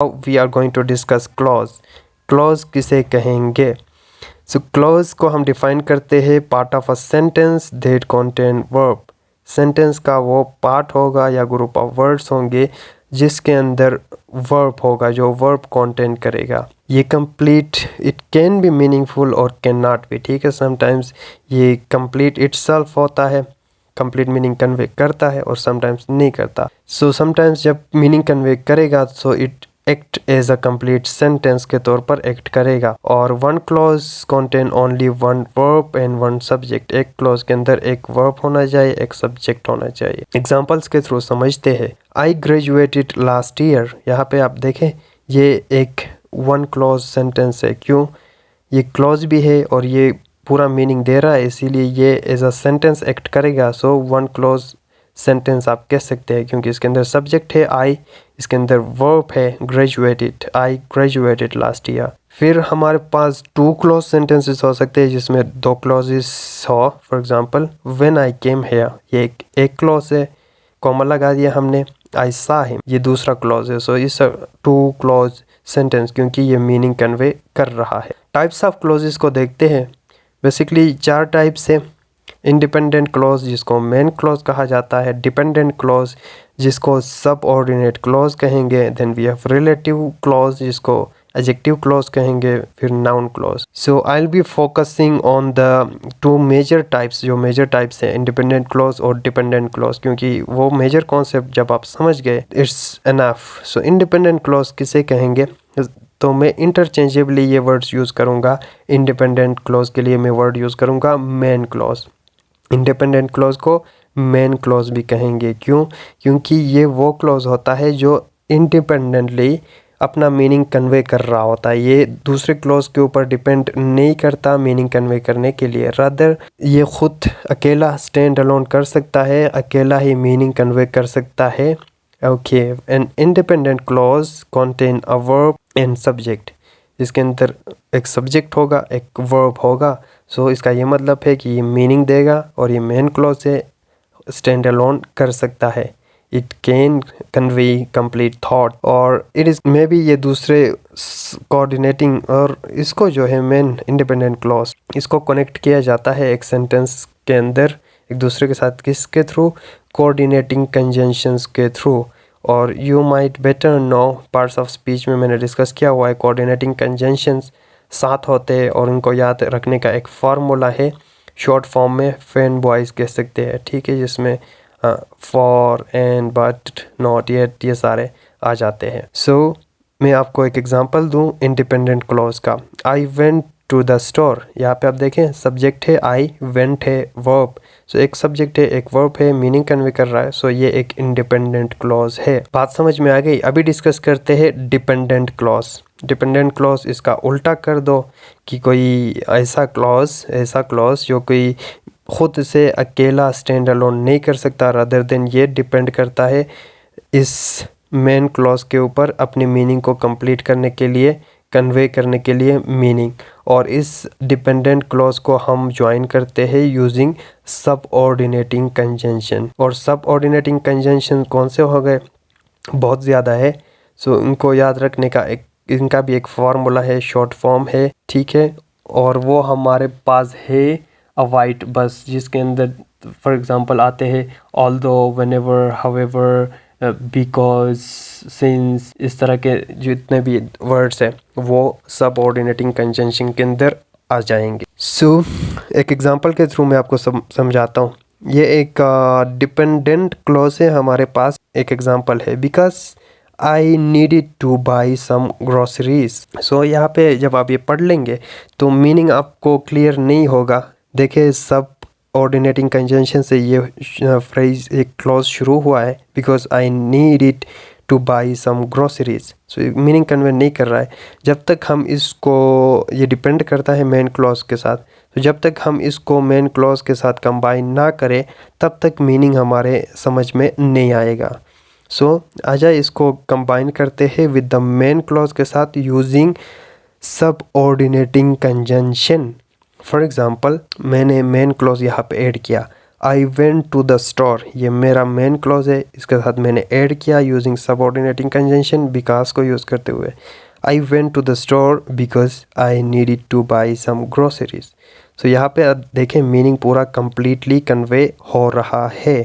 We are going to discuss clause. Clause किसे कहेंगे? So clause को हम डिफाइन करते हैं part of a sentence that contain verb. Sentence का वो पार्ट होगा या ग्रुप ऑफ वर्ड्स होंगे जिसके अंदर वर्ब होगा, जो वर्ब कंटेन करेगा। ये complete it can be meaningful और कैन नॉट बी, ठीक है। समटाइम्स ये कंप्लीट इटसेल्फ होता है, कंप्लीट मीनिंग कन्वे करता है, और समटाइम्स नहीं करता। सो समटाइम्स जब मीनिंग कन्वे करेगा so it act as a complete sentence के तौर पर एक्ट करेगा। और one clause contain only one verb and one subject. एक क्लॉज के अंदर एक वर्ब होना चाहिए, एक सब्जेक्ट होना चाहिए। एग्जांपल्स के थ्रू समझते हैं। I graduated last year. यहाँ पे आप देखें ये एक वन क्लॉज सेंटेंस है। क्यों? ये क्लॉज भी है और ये पूरा मीनिंग दे रहा है, इसीलिए ये एज अ सेंटेंस एक्ट करेगा। सो वन क्लॉज सेंटेंस आप कह सकते हैं, क्योंकि इसके अंदर सब्जेक्ट है आई, इसके अंदर वर्ब है graduated, I graduated last year. फिर हमारे पास टू क्लॉज सेंटेंसेस हो सकते हैं जिसमें दो क्लॉजेस हो। For example when I came here, ये एक क्लॉज है, कॉमा लगा दिया हमने। आई सा हिम, ये दूसरा क्लॉज है। सो इस टू क्लॉज सेंटेंस, क्योंकि ये मीनिंग कन्वे कर रहा है। टाइप्स ऑफ क्लॉजेस को देखते हैं। बेसिकली 4 टाइप्स है। इंडिपेंडेंट क्लॉज जिसको मेन क्लॉज कहा जाता है, डिपेंडेंट क्लॉज जिसको सब ऑर्डिनेट क्लॉज कहेंगे, then we have relative clause जिसको एडजेक्टिव क्लॉज कहेंगे, फिर noun clause. So I will be focusing on the 2 major types. जो मेजर टाइप्स है इंडिपेंडेंट क्लॉज और डिपेंडेंट क्लॉज, क्योंकि वो मेजर कॉन्सेप्ट जब आप समझ गए it's enough. So independent clause किसे कहेंगे? तो मैं इंटरचेंजेबली ये वर्ड्स यूज़ करूँगा। इंडिपेंडेंट क्लॉज के लिए मैं वर्ड यूज़ करूँगा मेन क्लॉज। इंडिपेंडेंट क्लॉज को मेन क्लॉज भी कहेंगे। क्यों? क्योंकि ये वो क्लॉज होता है जो इंडिपेंडेंटली अपना मीनिंग कन्वे कर रहा होता है। ये दूसरे क्लॉज के ऊपर डिपेंड नहीं करता मीनिंग कन्वे करने के लिए। रादर ये खुद अकेला स्टैंड अलोन कर सकता है, अकेला ही मीनिंग कन्वे कर सकता है। Okay, an independent clause contain a verb and subject. इसके अंदर एक सब्जेक्ट होगा, एक वर्ब होगा। सो इसका ये मतलब है कि ये मीनिंग देगा, और ये मेन क्लॉज से स्टैंड अलोन कर सकता है। It can convey complete thought, और इट इज़ मे बी ये दूसरे कोऑर्डिनेटिंग, और इसको जो है मेन इंडिपेंडेंट क्लॉज, इसको कनेक्ट किया जाता है एक सेंटेंस के अंदर एक दूसरे के साथ। किसके थ्रू? कोऑर्डिनेटिंग कंजंक्शंस के थ्रू। और you might better know, parts of speech में मैंने डिस्कस किया हुआ है। कोऑर्डिनेटिंग कंजंक्शंस 7 होते हैं, और उनको याद रखने का एक फार्मूला है। शॉर्ट फॉर्म में फैन बॉयज़ कह सकते हैं, ठीक है, जिसमें for, and, but, not, yet, ये सारे आ जाते हैं। सो मैं आपको एक एग्जांपल दूं इंडिपेंडेंट क्लॉज का। I went to the store. यहाँ पे आप देखें सब्जेक्ट है आई, वेंट है वर्ब। सो एक सब्जेक्ट है, एक वर्ब है, मीनिंग कन्वे कर रहा है। सो ये एक इंडिपेंडेंट क्लॉज है। बात समझ में आ गई? अभी डिस्कस करते हैं डिपेंडेंट क्लॉज। डिपेंडेंट क्लॉज इसका उल्टा कर दो कि कोई ऐसा क्लॉज जो कोई खुद से अकेला स्टैंड अलोन नहीं कर सकता, रादर देन ये डिपेंड करता है इस मेन क्लॉज के ऊपर अपनी मीनिंग को कंप्लीट करने के लिए, कन्वे करने के लिए मीनिंग। और इस डिपेंडेंट क्लॉज को हम ज्वाइन करते हैं यूजिंग सब ऑर्डिनेटिंग कंजंक्शन। और सब ऑर्डिनेटिंग कंजंक्शन कौन से हो गए? बहुत ज़्यादा है। सो इनको याद रखने का इनका भी एक फार्मूला है, शॉर्ट फॉर्म है, ठीक है। और वो हमारे पास है अ वाइट बस, जिसके अंदर फॉर एग्जांपल आते हैं although, whenever, however, because, since, इस तरह के जितने भी वर्ड्स हैं वो सब ऑर्डिनेटिंग कंजंक्शन के अंदर आ जाएंगे। सो एक एग्जांपल के थ्रू मैं आपको समझाता हूँ। ये एक डिपेंडेंट क्लॉज है हमारे पास। एक एग्जांपल है, because I needed to buy some groceries. So यहाँ पे जब आप ये पढ़ लेंगे तो मीनिंग आपको क्लियर नहीं होगा। देखिए सब ऑर्डिनेटिंग कंजंक्शन से ये फ्रेज, एक क्लॉज शुरू हुआ है, because I needed to buy some groceries. So meaning convey नहीं कर रहा है। जब तक हम इसको, ये डिपेंड करता है मेन क्लॉज के साथ, तो जब तक हम इसको मेन क्लॉज के साथ कंबाइन ना करें तब तक मीनिंग हमारे समझ में नहीं आएगा। सो आजा इसको कंबाइन करते हैं विद द मेन क्लॉज के साथ using subordinating conjunction. For example मैंने मेन क्लॉज यहाँ पे ऐड किया, I went to the store, ये मेरा मेन क्लॉज है, इसके साथ मैंने ऐड किया यूजिंग सबऑर्डिनेटिंग कंजंक्शन बिकॉज को यूज़ करते हुए। I went to the store because I needed to buy some groceries. So यहाँ पे अब देखें मीनिंग पूरा कंप्लीटली कन्वे हो रहा है।